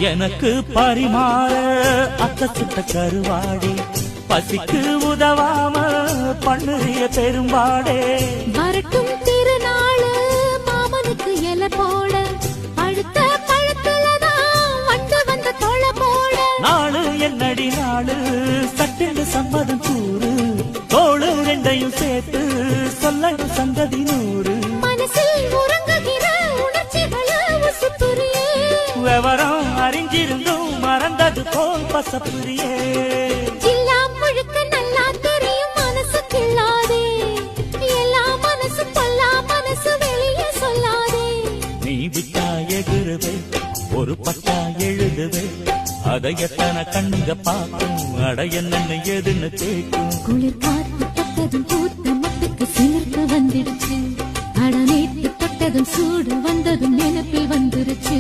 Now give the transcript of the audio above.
எனக்கு பரிமாற அத்த சுட்ட கருவாடே, பசிக்கு உதவாம பண்ணுறிய பெரும்பாடே. வரட்டும் திருநாள் மாமனுக்கு இலை போட, பழுத்த பழத்துலதான் வண்டு வந்த தொலை போட. நாளு என்னடி நாளு சட்டென்று சம்மதம் கூறு, தோளு ரெண்டையும் சேர்த்து சொல்லணும் சங்கதி நூறு. மனசில் உறங்குகிற உணர்ச்சிகளை உசுப்புரியே, விவரம் அறிஞ்சிருந்தும் மறந்தது போல் பசப்புரியே. ஜில்லா முழுக்க நல்லா தெரியும் மனசு கிள்ளாதே, எல்லா மனசு பொல்லா மனசு வெளியே சொல்லாதே. நீ விட்டா எகுருவே ஒரு பட்டா எழுதுவே, அதை எத்தனை கண்ணுங்க பார்க்கும், அட என்னன்னு எதுன்னு கேட்கும். குளிர் காத்து தொட்டதும் பூத்த மட்டுக்கு சிலிர்க்க வந்துடுச்சு, அட நேற்று தொட்டதும் சூடு வந்ததும் நினைப்பில் வந்துருச்சு.